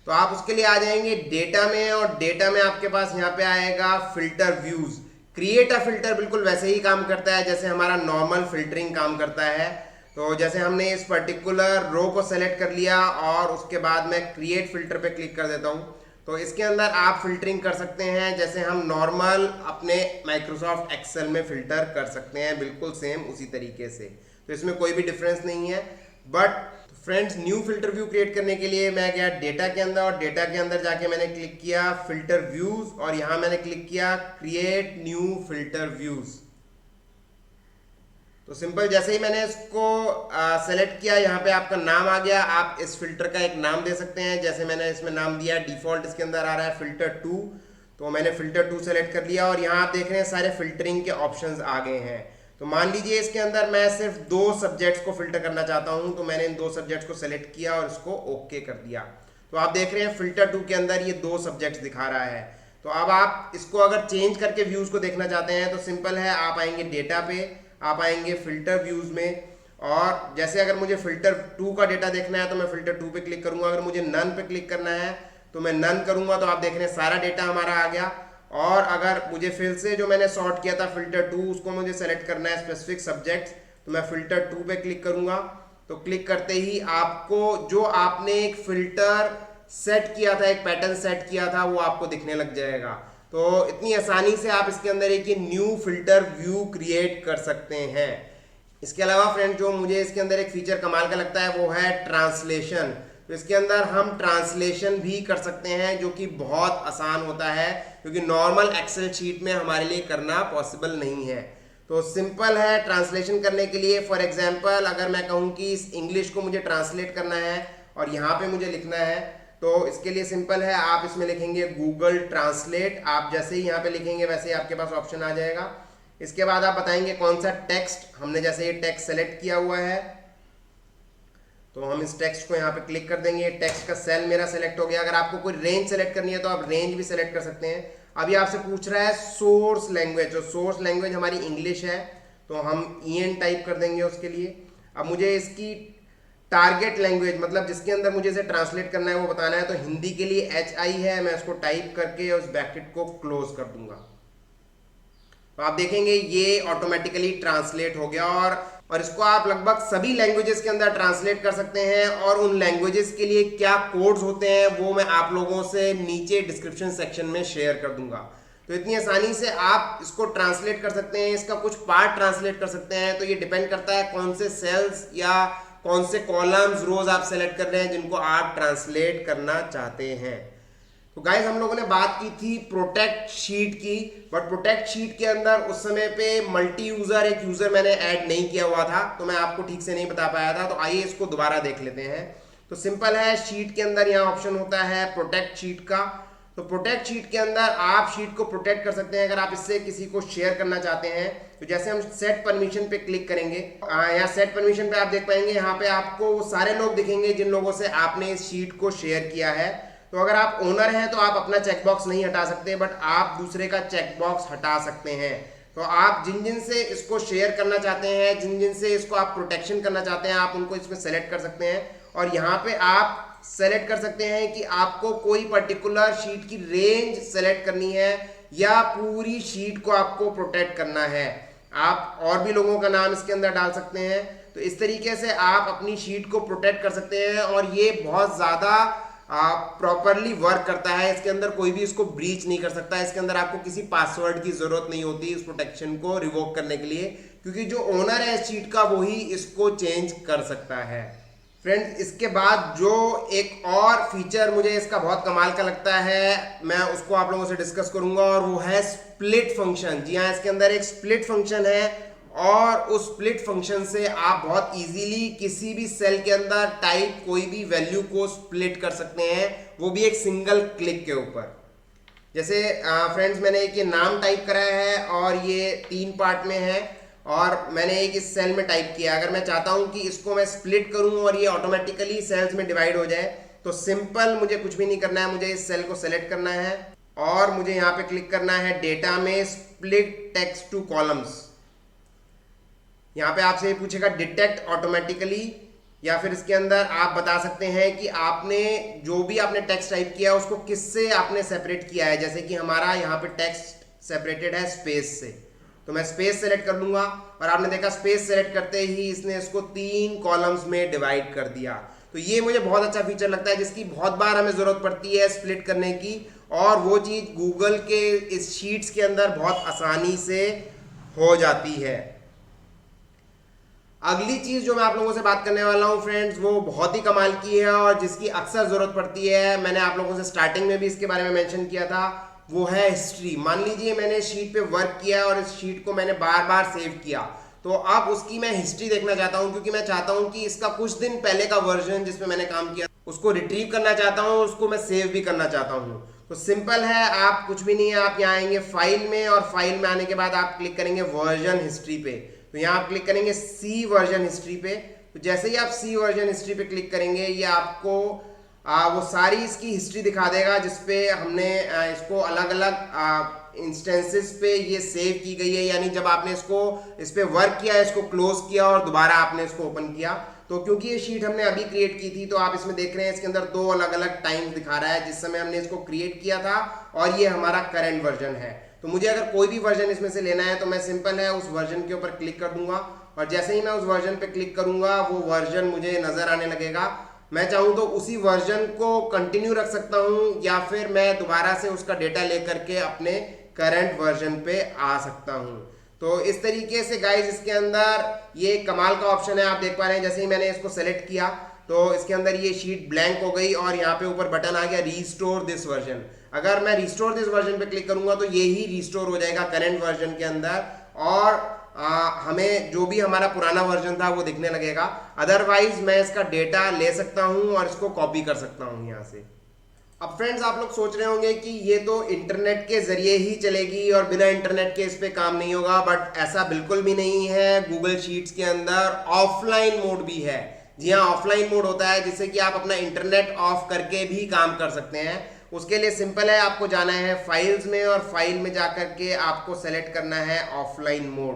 तो आप उसके लिए आ जाएंगे डेटा में, और डेटा में आपके पास यहाँ पे आएगा filter views. Create a filter बिल्कुल वैसे ही काम करता है जैसे हमारा नॉर्मल फिल्टरिंग काम करता है। तो जैसे हमने इस पर्टिकुलर रो को सेलेक्ट कर लिया और उसके बाद मैं क्रिएट फिल्टर पे क्लिक कर देता हूँ, तो इसके अंदर आप फिल्टरिंग कर सकते हैं जैसे हम नॉर्मल अपने माइक्रोसॉफ्ट एक्सेल में फिल्टर कर सकते हैं, बिल्कुल सेम उसी तरीके से। तो इसमें कोई भी डिफरेंस नहीं है। But friends, new filter view create करने के लिए मैं गया डेटा के अंदर, और डेटा के अंदर जाके मैंने क्लिक किया फिल्टर व्यूज, और यहाँ मैंने क्लिक किया क्रिएट न्यू फिल्टर व्यूज। तो सिंपल जैसे ही मैंने इसको सेलेक्ट किया, यहाँ पे आपका नाम आ गया। आप इस फिल्टर का एक नाम दे सकते हैं, जैसे मैंने इसमें नाम दिया डिफॉल्ट, इसके अंदर आ रहा है फिल्टर 2। तो मैंने फिल्टर 2 सेलेक्ट कर लिया, और यहाँ आप देख रहे हैं सारे फिल्टरिंग के ऑप्शंस आ गए हैं। तो मान लीजिए इसके अंदर मैं सिर्फ 2 सब्जेक्ट्स को फिल्टर करना चाहता हूँ, तो मैंने इन 2 सब्जेक्ट्स को सेलेक्ट किया और इसको ओके कर दिया। तो आप देख रहे हैं फिल्टर 2 के अंदर ये 2 सब्जेक्ट्स दिखा रहा है। तो अब आप इसको अगर चेंज करके व्यूज को देखना चाहते हैं तो सिंपल है, आप आएंगे डेटा पे, आप आएंगे फिल्टर व्यूज में, और जैसे अगर मुझे फिल्टर 2 का डेटा देखना है तो मैं फिल्टर 2 पे क्लिक करूंगा। अगर मुझे नन पे क्लिक करना है तो मैं नन करूंगा। तो आप देख रहे हैं सारा डेटा हमारा आ गया। और अगर मुझे फिर से जो मैंने सॉर्ट किया था फिल्टर 2, उसको मुझे सेलेक्ट करना है स्पेसिफिक सब्जेक्ट्स, तो मैं फिल्टर 2 पे क्लिक करूंगा। तो क्लिक करते ही आपको जो आपने एक फिल्टर सेट किया था, एक पैटर्न सेट किया था, वो आपको दिखने लग जाएगा। तो इतनी आसानी से आप इसके अंदर एक न्यू फिल्टर व्यू क्रिएट कर सकते हैं। इसके अलावा फ्रेंड, जो मुझे इसके अंदर एक फीचर कमाल का लगता है वो है ट्रांसलेशन। तो इसके अंदर हम ट्रांसलेशन भी कर सकते हैं, जो कि बहुत आसान होता है, क्योंकि नॉर्मल एक्सेल शीट में हमारे लिए करना पॉसिबल नहीं है। तो सिंपल है ट्रांसलेशन करने के लिए। फॉर एग्जांपल, अगर मैं कहूँ कि इस इंग्लिश को मुझे ट्रांसलेट करना है और यहाँ पे मुझे लिखना है। तो इसके लिए सिंपल है, आप इसमें लिखेंगे गूगल ट्रांसलेट। आप जैसे ही यहाँ पे लिखेंगे वैसे ही आपके पास ऑप्शन आ जाएगा। इसके बाद आप बताएंगे कौन सा टेक्स्ट, हमने जैसे ये टेक्स्ट सेलेक्ट किया हुआ है तो हम इस टेक्स्ट को यहाँ पे क्लिक कर देंगे। टेक्स्ट का सेल मेरा सेलेक्ट हो गया। अगर आपको कोई रेंज सेलेक्ट करनी है तो आप रेंज भी सेलेक्ट कर सकते हैं। अभी आपसे पूछ रहा है सोर्स लैंग्वेज, तो सोर्स लैंग्वेज हमारी इंग्लिश है तो हम EN टाइप कर देंगे उसके लिए। अब मुझे इसकी टारगेट लैंग्वेज, मतलब जिसके अंदर मुझे इसे ट्रांसलेट करना है वो बताना है, तो हिंदी के लिए HI है। मैं उसको टाइप करके उस ब्रैकेट को क्लोज कर दूंगा। तो आप देखेंगे ये ऑटोमेटिकली ट्रांसलेट हो गया। और इसको आप लगभग सभी लैंग्वेजेस के अंदर ट्रांसलेट कर सकते हैं। और उन लैंग्वेजेस के लिए क्या कोड्स होते हैं वो मैं आप लोगों से नीचे डिस्क्रिप्शन सेक्शन में शेयर कर दूंगा। तो इतनी आसानी से आप इसको ट्रांसलेट कर सकते हैं। इसका कुछ पार्ट ट्रांसलेट कर सकते हैं। तो ये डिपेंड करता है कौन से सेल्स या कौन से कॉलम्स, रोज आप सेलेक्ट कर रहे हैं जिनको आप ट्रांसलेट करना चाहते हैं। तो गाइस हम लोगों ने बात की थी प्रोटेक्ट शीट की, बट प्रोटेक्ट शीट के अंदर उस समय पे मल्टी यूजर, एक यूजर मैंने ऐड नहीं किया हुआ था तो मैं आपको ठीक से नहीं बता पाया था। तो आइए इसको दोबारा देख लेते हैं। तो सिंपल है, शीट के अंदर यहाँ ऑप्शन होता है प्रोटेक्ट शीट का। तो प्रोटेक्ट शीट के अंदर आप शीट को प्रोटेक्ट कर सकते हैं अगर आप इससे किसी को शेयर करना चाहते हैं। तो जैसे हम सेट परमिशन पे क्लिक करेंगे, यहाँ सेट परमिशन पे आप देख पाएंगे यहाँ पे आपको वो सारे लोग दिखेंगे जिन लोगों से आपने इस शीट को शेयर किया है। तो अगर आप ओनर हैं तो आप अपना चेकबॉक्स नहीं हटा सकते, बट आप दूसरे का चेकबॉक्स हटा सकते हैं। तो आप जिन जिन से इसको शेयर करना चाहते हैं, जिन जिन से इसको आप प्रोटेक्शन करना चाहते हैं, आप उनको इसमें सेलेक्ट कर सकते हैं। और यहाँ पे आप सेलेक्ट कर सकते हैं कि आपको कोई पर्टिकुलर शीट की रेंज सेलेक्ट करनी है या पूरी शीट को आपको प्रोटेक्ट करना है। आप और भी लोगों का नाम इसके अंदर डाल सकते हैं। तो इस तरीके से आप अपनी शीट को प्रोटेक्ट कर सकते हैं और ये बहुत ज़्यादा प्रॉपरली वर्क करता है। इसके अंदर कोई भी इसको ब्रीच नहीं कर सकता। इसके अंदर आपको किसी पासवर्ड की जरूरत नहीं होती इस प्रोटेक्शन को रिवोक करने के लिए, क्योंकि जो ओनर है इस शीट का वही इसको चेंज कर सकता है। फ्रेंड्स, इसके बाद जो एक और फीचर मुझे इसका बहुत कमाल का लगता है मैं उसको आप लोगों से डिस्कस करूंगा, और वो है स्प्लिट फंक्शन। जी हाँ, इसके अंदर एक स्प्लिट फंक्शन है और उस स्प्लिट फंक्शन से आप बहुत इजीली किसी भी सेल के अंदर टाइप कोई भी वैल्यू को स्प्लिट कर सकते हैं, वो भी एक सिंगल क्लिक के ऊपर। जैसे फ्रेंड्स मैंने एक ये नाम टाइप कराया है और ये 3 पार्ट में है और मैंने एक इस सेल में टाइप किया। अगर मैं चाहता हूं कि इसको मैं स्प्लिट करूं और ये ऑटोमेटिकली सेल्स में डिवाइड हो जाए तो सिंपल, मुझे कुछ भी नहीं करना है। मुझे इस सेल को सेलेक्ट करना है और मुझे यहाँ पे क्लिक करना है डेटा में स्प्लिट टेक्स्ट टू कॉलम्स। यहाँ पे आपसे ये पूछेगा डिटेक्ट ऑटोमेटिकली, या फिर इसके अंदर आप बता सकते हैं कि आपने जो भी आपने टेक्स्ट टाइप किया उसको किससे आपने सेपरेट किया है। जैसे कि हमारा यहाँ पे टेक्स्ट सेपरेटेड है स्पेस से, तो मैं स्पेस सेलेक्ट कर लूंगा और आपने देखा स्पेस सेलेक्ट करते ही इसने इसको 3 कॉलम्स में डिवाइड कर दिया। तो ये मुझे बहुत अच्छा फीचर लगता है जिसकी बहुत बार हमें जरूरत पड़ती है स्प्लिट करने की, और वो चीज गूगल के इस शीट्स के अंदर बहुत आसानी से हो जाती है। अगली चीज जो मैं आप लोगों से बात करने वाला हूं फ्रेंड्स, वो बहुत ही कमाल की है और जिसकी अक्सर जरूरत पड़ती है। मैंने आप लोगों से स्टार्टिंग में भी इसके बारे में मेंशन किया था, वो है हिस्ट्री। मान लीजिए मैंने शीट पे वर्क किया और इस शीट को मैंने बार बार सेव किया, तो अब उसकी मैं हिस्ट्री देखना चाहता हूं, क्योंकि मैं चाहता हूं कि इसका कुछ दिन पहले का वर्जन जिसमें मैंने काम किया उसको रिट्रीव करना चाहता हूं, उसको मैं सेव भी करना चाहता हूं। तो सिंपल है, आप कुछ भी नहीं है, आप यहाँ आएंगे फाइल में और फाइल में आने के बाद आप क्लिक करेंगे वर्जन हिस्ट्री पे। तो यहाँ आप क्लिक करेंगे सी वर्जन हिस्ट्री पे। तो जैसे ही आप सी वर्जन हिस्ट्री पे क्लिक करेंगे ये आपको वो सारी इसकी हिस्ट्री दिखा देगा जिसपे हमने इसको अलग अलग इंस्टेंसेस पे ये सेव की गई है। यानी जब आपने इसको इस पे वर्क किया, इसको क्लोज किया और दोबारा आपने इसको ओपन किया, तो क्योंकि ये शीट हमने अभी क्रिएट की थी तो आप इसमें देख रहे हैं इसके अंदर 2 अलग अलग टाइम्स दिखा रहा है जिस समय हमने इसको क्रिएट किया था, और ये हमारा करंट वर्जन है। तो मुझे अगर कोई भी वर्जन इसमें से लेना है तो मैं सिंपल है उस वर्जन के ऊपर क्लिक कर दूंगा, और जैसे ही मैं उस वर्जन पे क्लिक करूंगा वो वर्जन मुझे नजर आने लगेगा। मैं चाहूँ तो उसी वर्जन को कंटिन्यू रख सकता हूँ या फिर मैं दोबारा से उसका डेटा लेकर के अपने करंट वर्जन पे आ सकता हूँ। तो इस तरीके से गाइज इसके अंदर ये कमाल का ऑप्शन है, आप देख पा रहे हैं। जैसे ही मैंने इसको सेलेक्ट किया तो इसके अंदर ये शीट ब्लैंक हो गई और यहाँ पे ऊपर बटन आ गया रीस्टोर दिस वर्जन। अगर मैं रिस्टोर दिस वर्जन पे क्लिक करूंगा तो ये ही रिस्टोर हो जाएगा करंट वर्जन के अंदर, और हमें जो भी हमारा पुराना वर्जन था वो दिखने लगेगा। अदरवाइज मैं इसका डेटा ले सकता हूँ और इसको कॉपी कर सकता हूँ यहाँ से। अब फ्रेंड्स, आप लोग सोच रहे होंगे कि ये तो इंटरनेट के जरिए ही चलेगी और बिना इंटरनेट के इस पे काम नहीं होगा, बट ऐसा बिल्कुल भी नहीं है। गूगल शीट्स के अंदर ऑफलाइन मोड भी है। जी हाँ, ऑफलाइन मोड होता है जिससे कि आप अपना इंटरनेट ऑफ करके भी काम कर सकते हैं। उसके लिए सिंपल है, आपको जाना है फाइल्स में और फाइल में जाकर के आपको सेलेक्ट करना है ऑफलाइन मोड।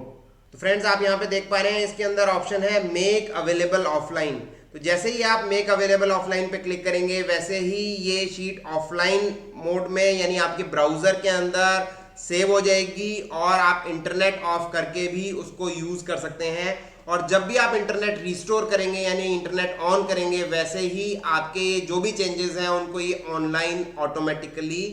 तो फ्रेंड्स, आप यहाँ पे देख पा रहे हैं इसके अंदर ऑप्शन है मेक अवेलेबल ऑफलाइन। तो जैसे ही आप मेक अवेलेबल ऑफलाइन पे क्लिक करेंगे वैसे ही ये शीट ऑफलाइन मोड में यानी आपके ब्राउजर के अंदर सेव हो जाएगी और आप इंटरनेट ऑफ करके भी उसको यूज कर सकते हैं। और जब भी आप इंटरनेट रिस्टोर करेंगे यानी इंटरनेट ऑन करेंगे वैसे ही आपके जो भी चेंजेस हैं उनको ये ऑनलाइन ऑटोमेटिकली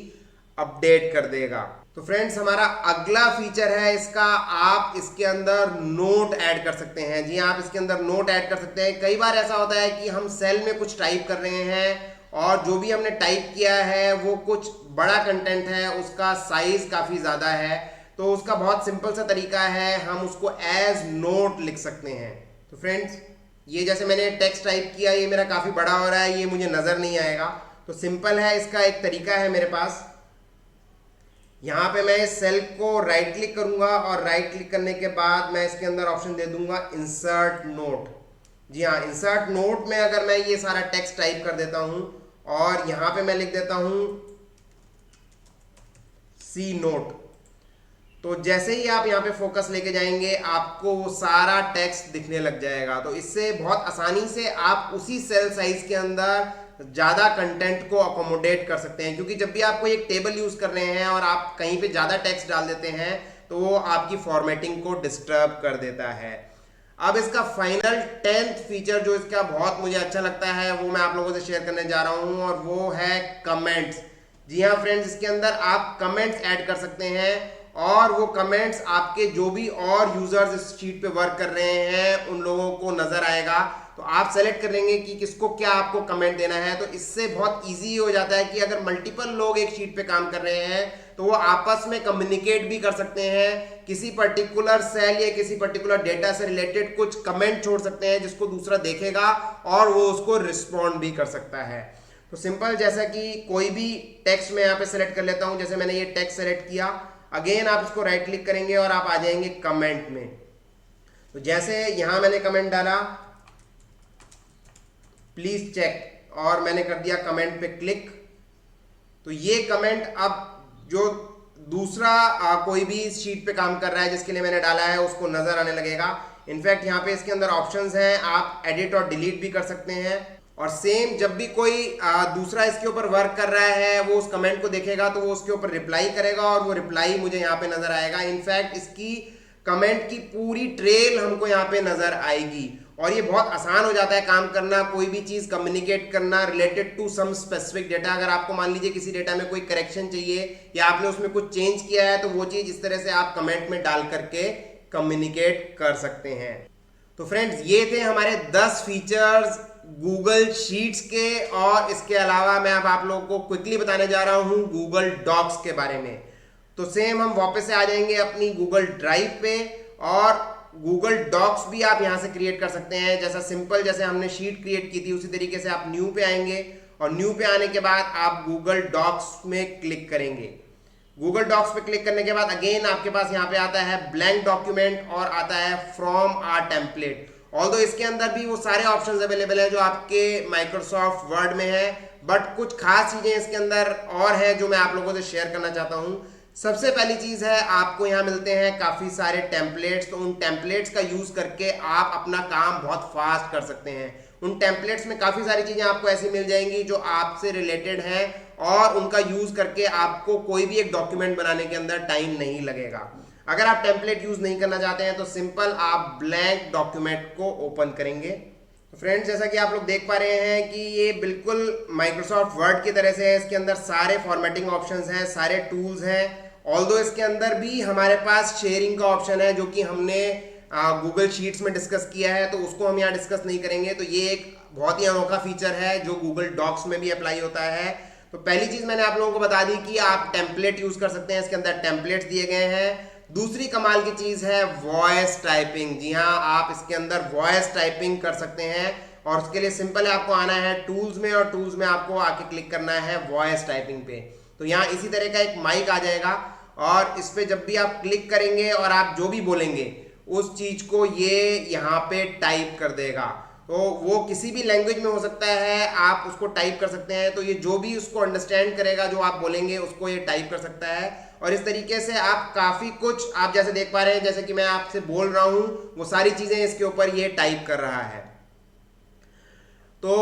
अपडेट कर देगा। तो फ्रेंड्स, हमारा अगला फीचर है इसका, आप इसके अंदर नोट ऐड कर सकते हैं। जी, आप इसके अंदर नोट ऐड कर सकते हैं। कई बार ऐसा होता है कि हम सेल में कुछ टाइप कर रहे हैं और जो भी हमने टाइप किया है वो कुछ बड़ा कंटेंट है, उसका साइज काफ़ी ज़्यादा है, तो उसका बहुत सिंपल सा तरीका है, हम उसको एज नोट लिख सकते हैं। तो फ्रेंड्स, ये जैसे मैंने टेक्स्ट टाइप किया, ये मेरा काफ़ी बड़ा हो रहा है, ये मुझे नज़र नहीं आएगा। तो सिंपल है, इसका एक तरीका है मेरे पास। यहाँ पे मैं इस सेल को राइट क्लिक करूंगा और राइट क्लिक करने के बाद मैं इसके अंदर ऑप्शन दे दूंगा इंसर्ट नोट। जी हाँ, इंसर्ट नोट में अगर मैं ये सारा टेक्स्ट टाइप कर देता हूं और यहाँ पे मैं लिख देता हूं सी नोट, तो जैसे ही आप यहाँ पे फोकस लेके जाएंगे आपको वो सारा टेक्स्ट दिखने लग जाएगा। तो इससे बहुत आसानी से आप उसी सेल साइज के अंदर ज़्यादा कंटेंट को अकोमोडेट कर सकते हैं, क्योंकि जब भी आप कोई एक टेबल यूज़ कर रहे हैं और आप कहीं पे ज़्यादा टेक्स्ट डाल देते हैं तो वो आपकी फॉर्मेटिंग को डिस्टर्ब कर देता है। अब इसका फाइनल 10th फीचर जो इसका बहुत मुझे अच्छा लगता है वो मैं आप लोगों से शेयर करने जा रहा हूँ और वो है कमेंट्स। जी हाँ फ्रेंड्स, इसके अंदर आप कमेंट्स ऐड कर सकते हैं और वो कमेंट्स आपके जो भी और यूजर्स इस शीट पे वर्क कर रहे हैं उन लोगों को नजर आएगा। तो आप सेलेक्ट कर लेंगे कि किसको क्या आपको कमेंट देना है। तो इससे बहुत इजी हो जाता है कि अगर मल्टीपल लोग एक शीट पे काम कर रहे हैं तो वो आपस में कम्युनिकेट भी कर सकते हैं, किसी पर्टिकुलर सेल या किसी पर्टिकुलर डेटा से रिलेटेड कुछ कमेंट छोड़ सकते हैं जिसको दूसरा देखेगा और वो उसको रिस्पॉन्ड भी कर सकता है। तो सिंपल, जैसा कि कोई भी टेक्स्ट मैं यहाँ पे सेलेक्ट कर लेता हूँ, जैसे मैंने ये टेक्स्ट सेलेक्ट किया, अगेन आप इसको राइट क्लिक करेंगे और आप आ जाएंगे कमेंट में। तो जैसे यहां मैंने कमेंट डाला प्लीज चेक और मैंने कर दिया कमेंट पे क्लिक, तो ये कमेंट अब जो दूसरा कोई भी इस शीट पे काम कर रहा है जिसके लिए मैंने डाला है उसको नजर आने लगेगा। इनफैक्ट यहाँ पे इसके अंदर ऑप्शंस हैं, आप एडिट और डिलीट भी कर सकते हैं। और सेम जब भी कोई दूसरा इसके ऊपर वर्क कर रहा है वो उस कमेंट को देखेगा तो वो उसके ऊपर रिप्लाई करेगा और वो रिप्लाई मुझे यहाँ पे नजर आएगा। इनफैक्ट इसकी कमेंट की पूरी ट्रेल हमको यहाँ पे नजर आएगी और ये बहुत आसान हो जाता है काम करना, कोई भी चीज कम्युनिकेट करना related to some specific data. अगर आपको मान लीजिए किसी डेटा में कोई करेक्शन चाहिए या आपने उसमें कुछ चेंज किया है तो वो चीज इस तरह से आप कमेंट में डाल करके कम्युनिकेट कर सकते हैं। तो फ्रेंड्स, ये थे हमारे 10 फीचर्स गूगल शीट्स के, और इसके अलावा मैं अब आप लोगों को क्विकली बताने जा रहा हूं गूगल डॉक्स के बारे में। तो सेम हम वापस से आ जाएंगे अपनी गूगल ड्राइव पे और गूगल डॉक्स भी आप यहां से क्रिएट कर सकते हैं। जैसा सिंपल जैसे हमने शीट क्रिएट की थी उसी तरीके से आप न्यू पे आएंगे और न्यू पे आने के बाद आप गूगल डॉक्स में क्लिक करेंगे। गूगल डॉक्स पे क्लिक करने के बाद अगेन आपके पास यहाँ पे आता है ब्लैंक डॉक्यूमेंट और आता है फ्रॉम आर टेम्पलेट। ऑल्दो इसके अंदर भी वो सारे ऑप्शंस अवेलेबल है जो आपके माइक्रोसॉफ्ट वर्ड में है, बट कुछ खास चीजें इसके अंदर और है जो मैं आप लोगों से शेयर करना चाहता हूँ। सबसे पहली चीज है, आपको यहाँ मिलते हैं काफी सारे टेम्पलेट्स, तो उन टेम्पलेट्स का यूज करके आप अपना काम बहुत फास्ट कर सकते हैं। उन टेम्पलेट्स में काफी सारी चीजें आपको ऐसी मिल जाएंगी जो आपसे रिलेटेड हैं और उनका यूज करके आपको कोई भी एक डॉक्यूमेंट बनाने के अंदर टाइम नहीं लगेगा। अगर आप टेम्पलेट यूज नहीं करना चाहते हैं तो सिंपल आप ब्लैंक डॉक्यूमेंट को ओपन करेंगे। तो फ्रेंड्स, जैसा कि आप लोग देख पा रहे हैं कि ये बिल्कुल माइक्रोसॉफ्ट वर्ड की तरह से है, इसके अंदर सारे फॉर्मेटिंग ऑप्शंस हैं, सारे टूल्स हैं। ऑल्दो इसके अंदर भी हमारे पास शेयरिंग का ऑप्शन है जो कि हमने गूगल शीट्स में डिस्कस किया है, तो उसको हम यहाँ डिस्कस नहीं करेंगे। तो ये एक बहुत ही अनोखा फीचर है जो गूगल डॉक्स में भी अप्लाई होता है। तो पहली चीज मैंने आप लोगों को बता दी कि आप टेम्पलेट यूज कर सकते हैं, इसके अंदर टेम्पलेट्स दिए गए हैं। दूसरी कमाल की चीज है वॉइस टाइपिंग। जी हाँ, आप इसके अंदर वॉइस टाइपिंग कर सकते हैं और उसके लिए सिंपल है, आपको आना है टूल्स में और टूल्स में आपको आके क्लिक करना है वॉइस टाइपिंग पे। तो यहाँ इसी तरह का एक माइक आ जाएगा और इस पे जब भी आप क्लिक करेंगे और आप जो भी बोलेंगे उस चीज को ये यहाँ पे टाइप कर देगा। तो वो किसी भी लैंग्वेज में हो सकता है, आप उसको टाइप कर सकते हैं। तो ये जो भी उसको अंडरस्टैंड करेगा जो आप बोलेंगे उसको ये टाइप कर सकता है। और इस तरीके से आप काफी कुछ, आप जैसे देख पा रहे हैं, जैसे कि मैं आपसे बोल रहा हूं वो सारी चीजें इसके ऊपर ये टाइप कर रहा है। तो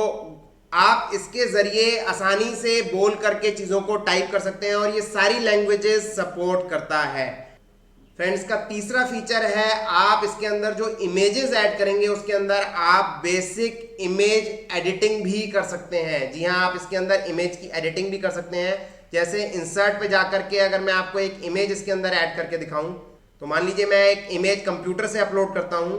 आप इसके जरिए आसानी से बोल करके चीजों को टाइप कर सकते हैं और ये सारी लैंग्वेजेस सपोर्ट करता है। फ्रेंड्स, का तीसरा फीचर है, आप इसके अंदर जो इमेजेस ऐड करेंगे उसके अंदर आप बेसिक इमेज एडिटिंग भी कर सकते हैं। जी हाँ, आप इसके अंदर इमेज की एडिटिंग भी कर सकते हैं। जैसे इंसर्ट पे जाकर के अगर मैं आपको एक इमेज इसके अंदर ऐड करके दिखाऊं, तो मान लीजिए मैं एक इमेज कंप्यूटर से अपलोड करता हूं।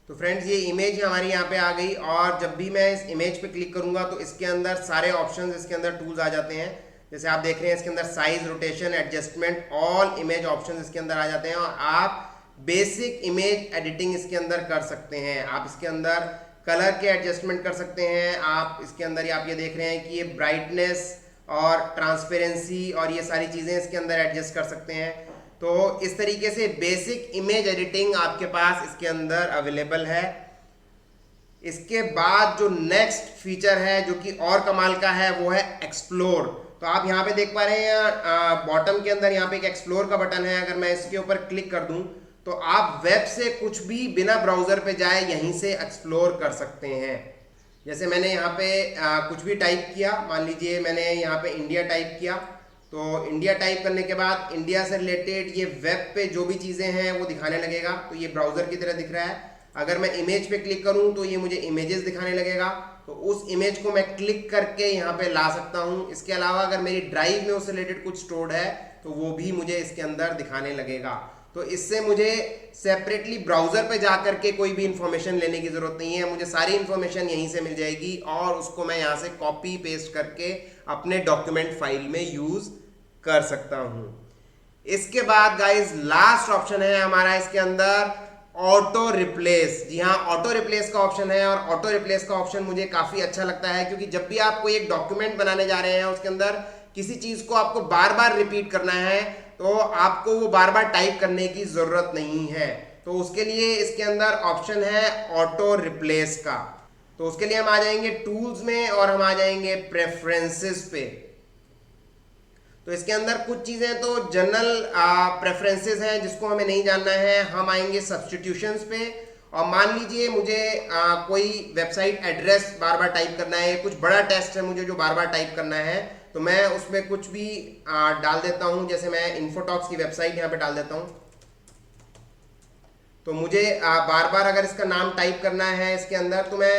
तो फ्रेंड्स, ये इमेज हमारी यहाँ पे आ गई और जब भी मैं इस इमेज पे क्लिक करूंगा तो इसके अंदर सारे ऑप्शंस, इसके अंदर टूल्स आ जाते हैं। जैसे आप देख रहे हैं इसके अंदर size, rotation, adjustment, all image options इसके अंदर आ जाते हैं और आप बेसिक इमेज एडिटिंग इसके अंदर कर सकते हैं। आप इसके अंदर कलर के एडजस्टमेंट कर सकते हैं। आप इसके अंदर आप ये देख रहे हैं कि ये ब्राइटनेस और ट्रांसपेरेंसी और ये सारी चीज़ें इसके अंदर एडजस्ट कर सकते हैं। तो इस तरीके से बेसिक इमेज एडिटिंग आपके पास इसके अंदर अवेलेबल है। इसके बाद जो नेक्स्ट फीचर है जो कि और कमाल का है वो है एक्सप्लोर। तो आप यहाँ पे देख पा रहे हैं बॉटम के अंदर यहाँ पे एक एक्सप्लोर का बटन है। अगर मैं इसके ऊपर क्लिक कर दूं तो आप वेब से कुछ भी बिना ब्राउजर पे जाए यहीं से एक्सप्लोर कर सकते हैं। जैसे मैंने यहाँ पे कुछ भी टाइप किया, मान लीजिए मैंने यहाँ पे इंडिया टाइप किया, तो इंडिया टाइप करने के बाद इंडिया से रिलेटेड ये वेब पे जो भी चीज़ें हैं वो दिखाने लगेगा। तो ये ब्राउजर की तरह दिख रहा है। अगर मैं इमेज पे क्लिक करूं तो ये मुझे इमेजेस दिखाने लगेगा। तो उस इमेज को मैं क्लिक करके यहाँ पे ला सकता हूँ। इसके अलावा अगर मेरी ड्राइव में उससे रिलेटेड कुछ स्टोर्ड है तो वो भी मुझे इसके अंदर दिखाने लगेगा। तो इससे मुझे सेपरेटली ब्राउजर पे जा करके कोई भी इंफॉर्मेशन लेने की जरूरत नहीं है। मुझे सारी इंफॉर्मेशन यहीं से मिल जाएगी और उसको मैं यहाँ से कॉपी पेस्ट करके अपने डॉक्यूमेंट फाइल में यूज कर सकता हूँ। इसके बाद गाइज लास्ट ऑप्शन है हमारा इसके अंदर ऑटो रिप्लेस। जी हाँ, ऑटो रिप्लेस का ऑप्शन है और ऑटो रिप्लेस का ऑप्शन मुझे काफी अच्छा लगता है क्योंकि जब भी आप कोई एक डॉक्यूमेंट बनाने जा रहे हैं उसके अंदर किसी चीज को आपको बार बार रिपीट करना है तो आपको वो बार बार टाइप करने की जरूरत नहीं है। तो उसके लिए इसके अंदर ऑप्शन है ऑटो रिप्लेस का। तो उसके लिए हम आ जाएंगे टूल्स में और हम आ जाएंगे प्रेफरेंसेस पे। तो इसके अंदर कुछ चीजें तो जनरल प्रेफरेंसेस हैं जिसको हमें नहीं जानना है। हम आएंगे सब्सटीट्यूशंस पे और मान लीजिए मुझे कोई वेबसाइट एड्रेस बार बार टाइप करना है, कुछ बड़ा टेक्स्ट है मुझे जो बार बार टाइप करना है, तो मैं उसमें कुछ भी डाल देता हूं। जैसे मैं इन्फोटॉक्स की वेबसाइट यहाँ पे डाल देता हूं। तो मुझे बार बार अगर इसका नाम टाइप करना है इसके अंदर तो मैं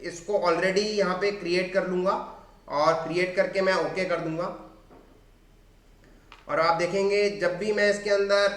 इसको ऑलरेडी यहाँ पे क्रिएट कर लूंगा और क्रिएट करके मैं ओके कर दूंगा। और आप देखेंगे जब भी मैं इसके अंदर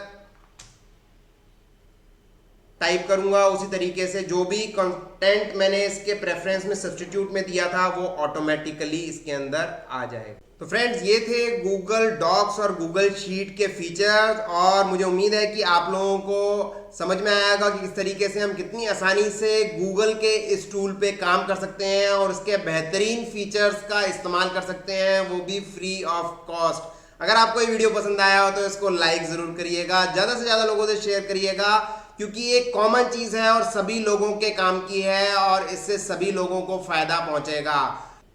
टाइप करूंगा उसी तरीके से जो भी कंटेंट मैंने इसके प्रेफरेंस में सब्स्टिट्यूट में दिया था वो ऑटोमेटिकली इसके अंदर आ जाएगा। तो फ्रेंड्स, ये थे गूगल डॉक्स और गूगल शीट के फीचर्स और मुझे उम्मीद है कि आप लोगों को समझ में आएगा कि किस तरीके से हम कितनी आसानी से गूगल के इस टूल पे काम कर सकते हैं और उसके बेहतरीन फीचर्स का इस्तेमाल कर सकते हैं, वो भी फ्री ऑफ कॉस्ट। अगर आपको ये वीडियो पसंद आया हो तो इसको लाइक जरूर करिएगा, ज़्यादा से ज़्यादा लोगों से शेयर करिएगा क्योंकि ये कॉमन चीज़ है और सभी लोगों के काम की है और इससे सभी लोगों को फ़ायदा पहुंचेगा।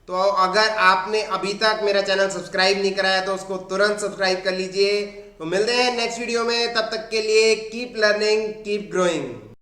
तो अगर आपने अभी तक मेरा चैनल सब्सक्राइब नहीं करा है तो उसको तुरंत सब्सक्राइब कर लीजिए। तो मिलते हैं नेक्स्ट वीडियो में, तब तक के लिए कीप लर्निंग, कीप ग्रोइंग।